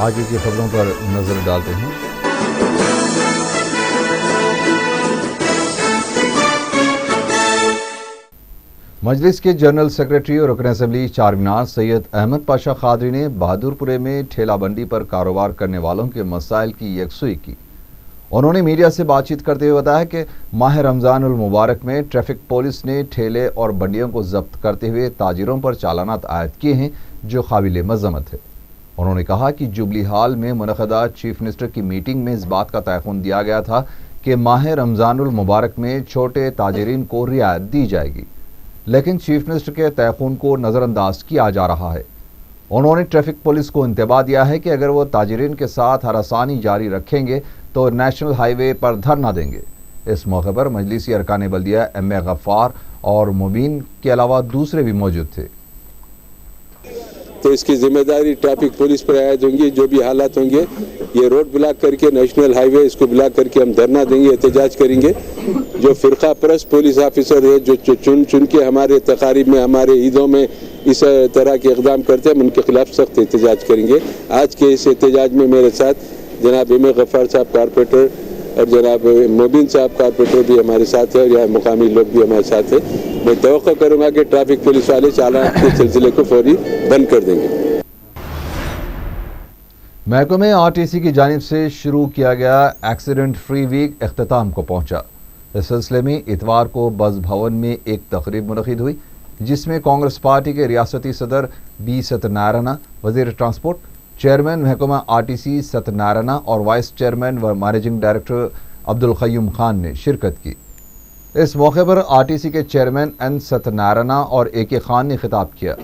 آگے کی خبروں پر نظر ڈالتے ہیں۔ مجلس کے جنرل سیکرٹری اور رکن اسمبلی چارمینار سید احمد پاشا قادری نے بہادرپورے میں ٹھیلہ بنڈی پر کاروبار کرنے والوں کے مسائل کی یکسوئی کی۔ انہوں نے میڈیا سے بات چیت کرتے ہوئے بتایا کہ ماہ رمضان المبارک میں ٹریفک پولیس نے ٹھیلے اور بنڈیوں کو ضبط کرتے ہوئے تاجروں پر چالانات عائد کیے ہیں جو قابل مذمت ہے۔ انہوں نے کہا کہ جوبلی ہال میں منعقدہ چیف منسٹر کی میٹنگ میں اس بات کا تیقن دیا گیا تھا کہ ماہ رمضان المبارک میں چھوٹے تاجرین کو رعایت دی جائے گی، لیکن چیف منسٹر کے تیقن کو نظر انداز کیا جا رہا ہے۔ انہوں نے ٹریفک پولیس کو انتباہ دیا ہے کہ اگر وہ تاجرین کے ساتھ ہراسانی جاری رکھیں گے تو نیشنل ہائی وے پر دھرنا دیں گے۔ اس موقع پر مجلسی ارکان بلدیہ ایم اے غفار اور مبین کے علاوہ دوسرے بھی موجود تھے۔ تو اس کی ذمہ داری ٹریفک پولیس پر عائد ہوں گی۔ جو بھی حالات ہوں گے، یہ روڈ بلاک کر کے نیشنل ہائی وے اس کو بلاک کر کے ہم دھرنا دیں گے، احتجاج کریں گے۔ جو فرقہ پرست پولیس آفیسر ہے جو چن کے ہمارے تقاریب میں، ہمارے عیدوں میں اس طرح کے اقدام کرتے ہیں، ہم ان کے خلاف سخت احتجاج کریں گے۔ آج کے اس احتجاج میں میرے ساتھ جناب ایم اے غفار صاحب کارپوریٹر اور جناب مبین صاحب کارپوریٹر بھی ہمارے ساتھ ہیں اور یہاں مقامی لوگ بھی ہمارے ساتھ ہیں۔ میں توقع کروں گا کہ ٹریفک پولیس والے چالان کے سلسلے کو فوری بند کر دیں گے۔ محکمہ آر ٹی سی کی جانب سے شروع کیا گیا ایکسیڈنٹ فری ویک اختتام کو پہنچا۔ اس سلسلے میں اتوار کو بز بھون میں ایک تقریب منعقد ہوئی جس میں کانگریس پارٹی کے ریاستی صدر بی ستیہ وزیر ٹرانسپورٹ، چیئرمین محکمہ آر ٹی سی ستیہ اور وائس چیئرمین و مینیجنگ ڈائریکٹر عبدالقیوم خان نے شرکت کی۔ اس موقع پر آر ٹی سی کے چیئرمین این ستیہ اور اے کے خان نے خطاب کیا۔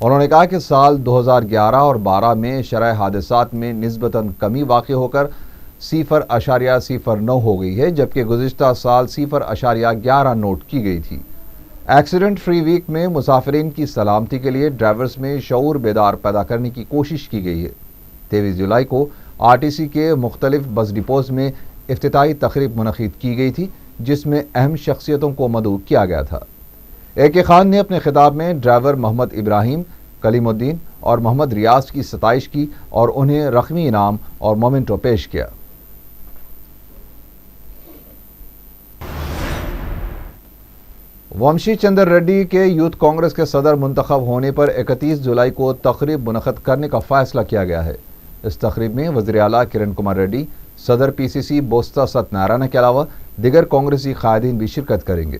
انہوں نے کہا کہ سال 2011 اور 12 میں شرح حادثات میں نسبتاً کمی واقع ہو کر 0.09 ہو گئی ہے، جبکہ گزشتہ سال 0.11 نوٹ کی گئی تھی۔ ایکسیڈنٹ فری ویک میں مسافرین کی سلامتی کے لیے ڈرائیورز میں شعور بیدار پیدا کرنے کی کوشش کی گئی ہے۔ 23 جولائی کو آر ٹی سی کے مختلف بس ڈپوز میں افتتاحی تقریب منعقد کی گئی تھی جس میں اہم شخصیتوں کو مدعو کیا گیا تھا۔ اے کے خان نے اپنے خطاب میں ڈرائیور محمد ابراہیم، کلیم الدین اور محمد ریاض کی ستائش کی اور انہیں رقمی انعام اور مومنٹو پیش کیا۔ ومشی چندر ریڈی کے یوتھ کانگریس کے صدر منتخب ہونے پر 31 جولائی کو تقریب منعقد کرنے کا فیصلہ کیا گیا ہے۔ اس تقریب میں وزیر اعلیٰ کرن کمار ریڈی، صدر پی سی سی بوستا ستیہ کے علاوہ دیگر کانگریسی قائدین بھی شرکت کریں گے۔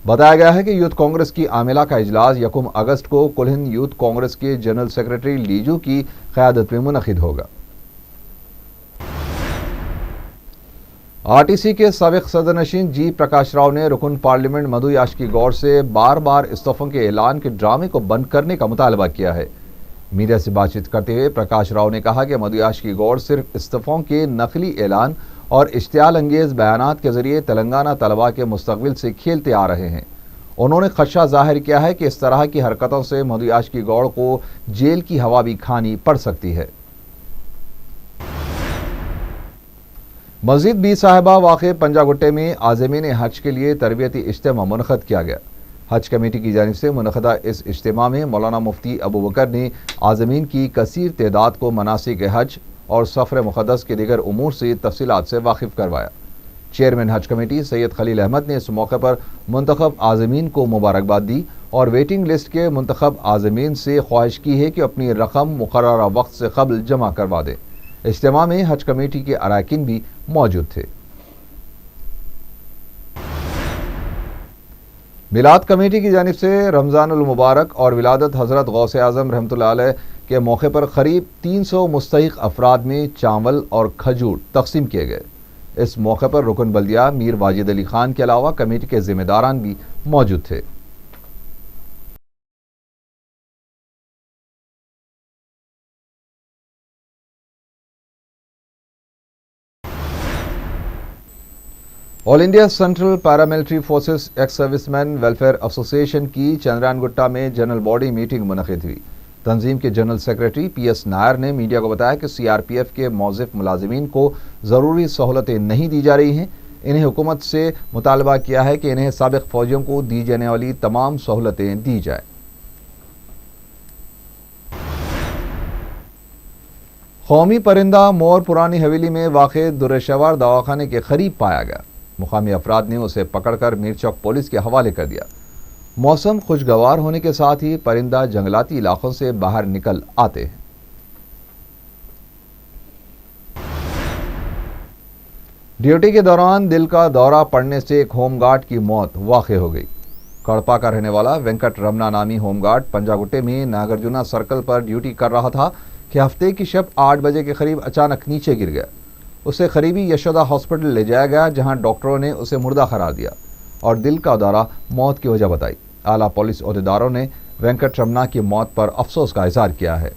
بتایا گیا ہے کہ یوتھ کانگریس کی عاملہ کا اجلاس 1 اگست کو کل ہند یوتھ کانگریس کے جنرل سیکرٹری لیجو کی قیادت میں منعقد ہوگا۔ آر ٹی سی کے سابق صدر نشین جی پرکاش راؤ نے رکن پارلیمنٹ مدھو یاشکی گوڑ سے بار بار استعفوں کے اعلان کے ڈرامے کو بند کرنے کا مطالبہ کیا ہے۔ میڈیا سے بات چیت کرتے ہوئے پرکاش راؤ نے کہا کہ مدھو یاشکی گوڑ صرف استعفوں کے نقلی اعلان اور اشتعال انگیز بیانات کے ذریعے تلنگانہ طلباء کے مستقبل سے کھیلتے آ رہے ہیں۔ انہوں نے خدشہ ظاہر کیا ہے کہ اس طرح کی حرکتوں سے مدھو یاشکی گوڑ کو جیل کی ہوا بھی کھانی پڑ سکتی ہے۔ مسجد بی صاحبہ واقع پنجا گٹے میں عازمین حج کے لیے تربیتی اجتماع منعقد کیا گیا۔ حج کمیٹی کی جانب سے منعقدہ اس اجتماع میں مولانا مفتی ابو بکر نے عازمین کی کثیر تعداد کو مناسک حج اور سفر مقدس کے دیگر امور سے تفصیلات سے واقف کروایا۔ چیئرمین حج کمیٹی سید خلیل احمد نے اس موقع پر منتخب عازمین کو مبارکباد دی اور ویٹنگ لسٹ کے منتخب عازمین سے خواہش کی ہے کہ اپنی رقم مقررہ وقت سے قبل جمع کروا دیں۔ اجتماع میں حج کمیٹی کے اراکین بھی موجود تھے۔ میلاد کمیٹی کی جانب سے رمضان المبارک اور ولادت حضرت غوث اعظم رحمۃ اللہ علیہ کے موقع پر قریب 300 مستحق افراد میں چاول اور کھجور تقسیم کیے گئے۔ اس موقع پر رکن بلدیہ میر واجد علی خان کے علاوہ کمیٹی کے ذمہ داران بھی موجود تھے۔ All India central paramilitary forces ex service man welfare association کی چندران گٹا میں جنرل باڈی میٹنگ منعقد ہوئی۔ تنظیم کے general secretary P S Nair نے میڈیا کو بتایا کہ سی آر پی ایف کے موظف ملازمین کو ضروری سہولتیں نہیں دی جا رہی ہیں۔ انہیں حکومت سے مطالبہ کیا ہے کہ انہیں سابق فوجیوں کو دی جانے والی تمام سہولتیں دی جائیں۔ قومی پرندہ مور پرانی حویلی میں واقع درشوار دواخانے کے قریب پایا گیا۔ مقامی افراد نے اسے پکڑ کر میر چوک پولیس کے حوالے کر دیا۔ موسم خوشگوار ہونے کے ساتھ ہی پرندہ جنگلاتی علاقوں سے باہر نکل آتے ہیں۔ ڈیوٹی کے دوران دل کا دورہ پڑنے سے ایک ہوم گارڈ کی موت واقع ہو گئی۔ کڑپا کا رہنے والا وینکٹ رمنا نامی ہوم گارڈ پنجاگٹے میں ناگرجنا سرکل پر ڈیوٹی کر رہا تھا کہ ہفتے کی شب 8 بجے کے قریب اچانک نیچے گر گیا۔ اسے قریبی یشودا ہاسپٹل لے جایا گیا، جہاں ڈاکٹروں نے اسے مردہ قرار دیا اور دل کا دورہ موت کی وجہ بتائی۔ اعلیٰ پولیس عہدیداروں نے وینکٹ رمنا کی موت پر افسوس کا اظہار کیا ہے۔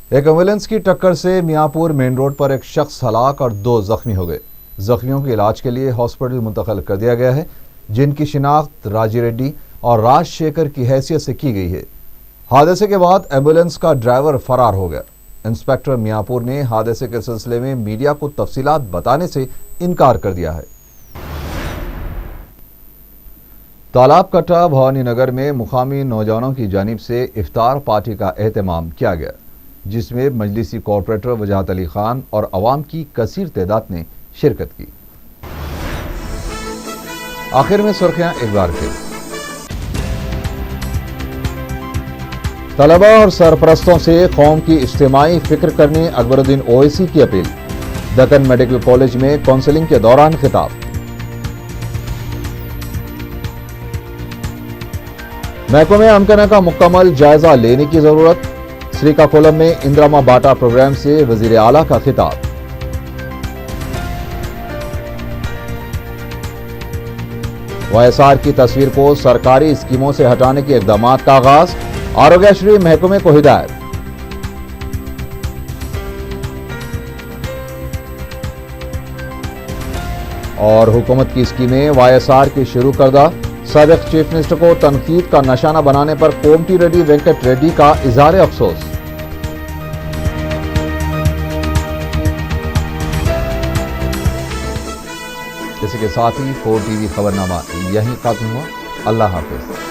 ایک ایمبولینس کی ٹکر سے میاں پور مین روڈ پر ایک شخص ہلاک اور 2 زخمی ہو گئے۔ زخمیوں کے علاج کے لیے ہاسپٹل منتقل کر دیا گیا ہے، جن کی شناخت راجی ریڈی اور راج شیکر کی حیثیت سے کی گئی ہے۔ حادثے کے بعد ایمبولینس کا ڈرائیور فرار ہو گیا۔ انسپیکٹر میاں پور نے حادثے کے سلسلے میں میڈیا کو تفصیلات بتانے سے انکار کر دیا ہے۔ تالاب کٹا بھوانی نگر میں مقامی نوجوانوں کی جانب سے افطار پارٹی کا اہتمام کیا گیا، جس میں مجلسی کارپوریٹر وجاہت علی خان اور عوام کی کثیر تعداد نے شرکت کی۔ آخر میں سرخیاں ایک بار پھر۔ طلباء اور سرپرستوں سے قوم کی اجتماعی فکر کرنے اکبر الدین اویسی کی اپیل۔ دکن میڈیکل کالج میں کونسلنگ کے دوران خطاب۔ محکمہ امکنہ کا مکمل جائزہ لینے کی ضرورت۔ سریکاکولم میں اندرما باٹا پروگرام سے وزیر اعلیٰ کا خطاب۔ YSR کی تصویر کو سرکاری اسکیموں سے ہٹانے کے اقدامات کا آغاز۔ آروگیہ شری محکمے کو ہدایت۔ اور حکومت کی اسکیمیں YSR کی شروع کردہ، سابق چیف منسٹر کو تنقید کا نشانہ بنانے پر کومٹی ریڈی وینکٹ ریڈی کا اظہار افسوس۔ اسی کے ساتھ ہی 4 TV خبرنامہ یہیں ختم ہوا۔ اللہ حافظ۔